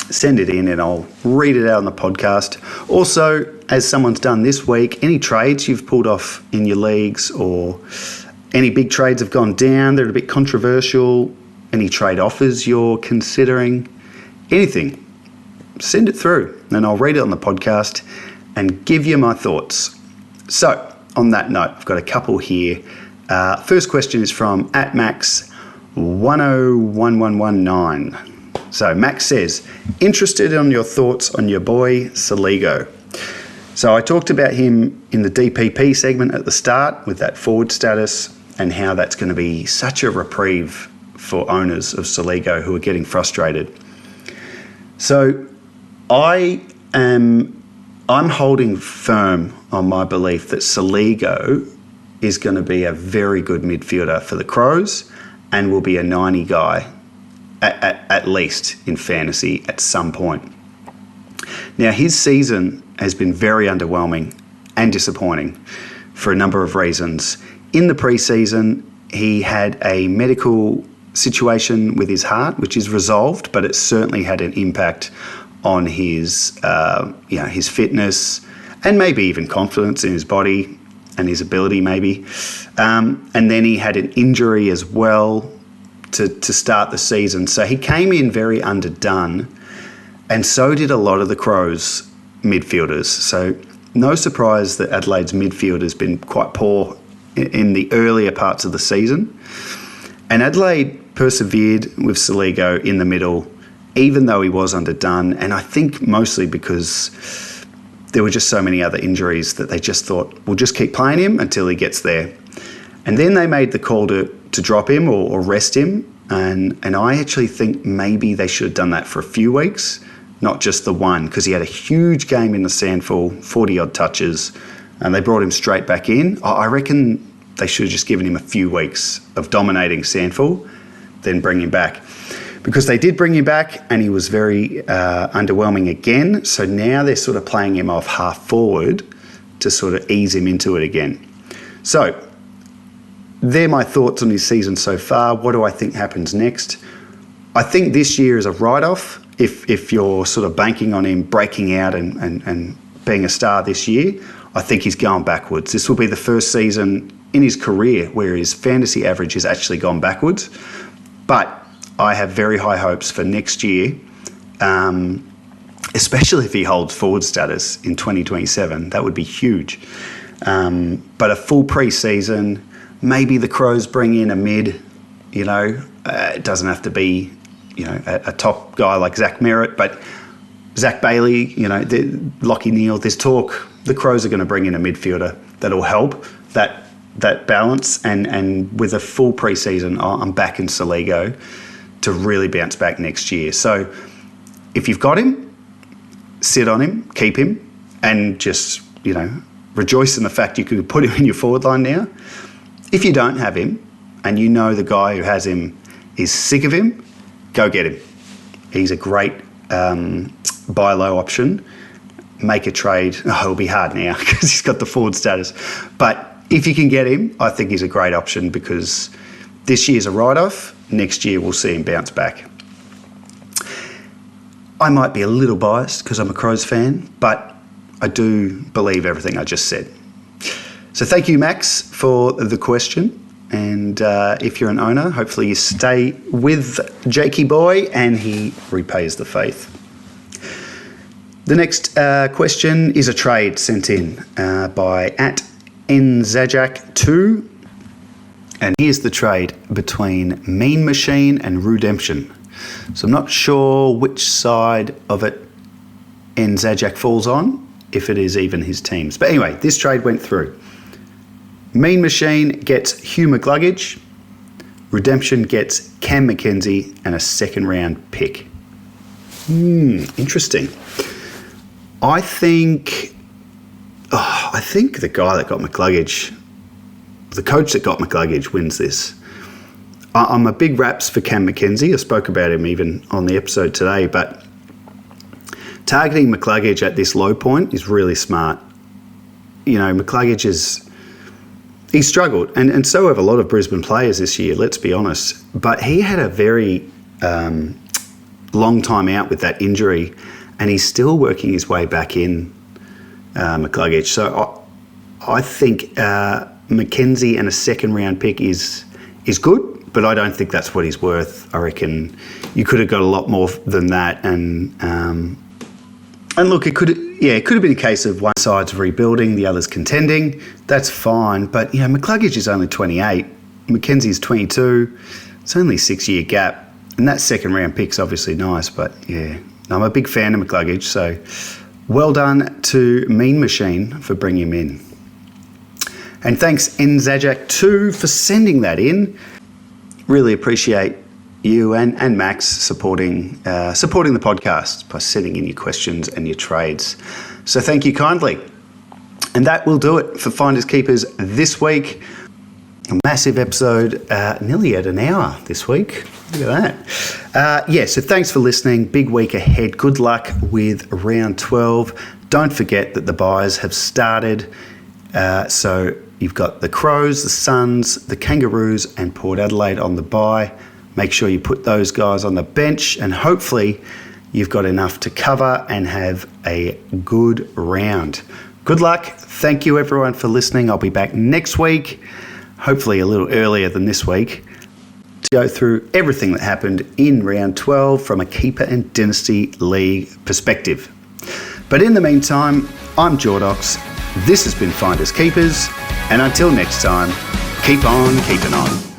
Send it in and I'll read it out on the podcast. Also, as someone's done this week, any trades you've pulled off in your leagues or any big trades have gone down, they're a bit controversial, any trade offers you're considering, anything, send it through and I'll read it on the podcast and give you my thoughts. So, on that note, I've got a couple here. First question is from @Max101119. So Max says, interested on your thoughts on your boy Saligo. So I talked about him in the DPP segment at the start with that forward status and how that's going to be such a reprieve for owners of Saligo who are getting frustrated. So I'm holding firm on my belief that Saligo is going to be a very good midfielder for the Crows and will be a 90 guy at least in fantasy at some point. Now, his season has been very underwhelming and disappointing for a number of reasons. In the pre-season, he had a medical situation with his heart, which is resolved, but it certainly had an impact on his fitness and maybe even confidence in his body and his ability maybe. And then he had an injury as well to start the season. So he came in very underdone, and so did a lot of the Crows midfielders. So no surprise that Adelaide's midfield has been quite poor in the earlier parts of the season. And Adelaide persevered with Saligo in the middle, even though he was underdone. And I think mostly because there were just so many other injuries that they just thought, we'll just keep playing him until he gets there. And then they made the call to drop him or rest him. And I actually think maybe they should have done that for a few weeks, not just the one, because he had a huge game in the Sandful, 40-odd touches, and they brought him straight back in. I reckon they should have just given him a few weeks of dominating Sandful, then bring him back. Because they did bring him back, and he was very underwhelming again, so now they're sort of playing him off half forward to sort of ease him into it again. So they're my thoughts on his season so far. What do I think happens next? I think this year is a write-off if you're sort of banking on him breaking out and being a star this year. I think he's going backwards. This will be the first season in his career where his fantasy average has actually gone backwards. But I have very high hopes for next year, especially if he holds forward status in 2027. That would be huge. But a full pre-season, maybe the Crows bring in a mid, it doesn't have to be, a top guy like Zach Merritt, but Zach Bailey, Lachie Neale, there's talk the Crows are going to bring in a midfielder that'll help that balance. And with a full pre-season, I'm back in Saligo to really bounce back next year. So if you've got him, sit on him, keep him, and just, rejoice in the fact you could put him in your forward line now. If you don't have him, and you know the guy who has him is sick of him, go get him. He's a great buy low option. Make a trade. Oh, it'll be hard now because he's got the forward status. But if you can get him, I think he's a great option because this year's a write-off. Next year we'll see him bounce back. I might be a little biased because I'm a Crows fan, but I do believe everything I just said. So thank you, Max, for the question. And if you're an owner, hopefully you stay with Jakey Boy and he repays the faith. The next question is a trade sent in by @NZajak2. And here's the trade between Mean Machine and Redemption. So I'm not sure which side of it NZajak falls on, if it is even his teams. But anyway, this trade went through. Mean Machine gets Hugh McCluggage. Redemption gets Cam Mackenzie and a second-round pick. Interesting. I think the guy that got McCluggage, the coach that got McCluggage wins this. I'm a big raps for Cam Mackenzie. I spoke about him even on the episode today, but targeting McCluggage at this low point is really smart. McCluggage he's struggled, and so have a lot of Brisbane players this year, let's be honest. But he had a very long time out with that injury, and he's still working his way back in, McCluggage. So I think Mackenzie and a second-round pick is good, but I don't think that's what he's worth. I reckon you could have got a lot more than that. And look, it could have been a case of one side's rebuilding, the other's contending. That's fine. But, McCluggage is only 28. Mackenzie's 22. It's only a 6-year gap. And that second-round pick's obviously nice. But, I'm a big fan of McCluggage. So, well done to Mean Machine for bringing him in. And thanks, NZajak2, for sending that in. Really appreciate you and Max supporting the podcast by sending in your questions and your trades. So thank you kindly. And that will do it for Finders Keepers this week. A massive episode, nearly at an hour this week. Look at that. So thanks for listening. Big week ahead. Good luck with round 12. Don't forget that the buys have started. So you've got the Crows, the Suns, the Kangaroos and Port Adelaide on the bye. Make sure you put those guys on the bench and hopefully you've got enough to cover and have a good round. Good luck. Thank you everyone for listening. I'll be back next week, hopefully a little earlier than this week, to go through everything that happened in round 12 from a keeper and dynasty league perspective. But in the meantime, I'm Jordox. This has been Finders Keepers. And until next time, keep on keeping on.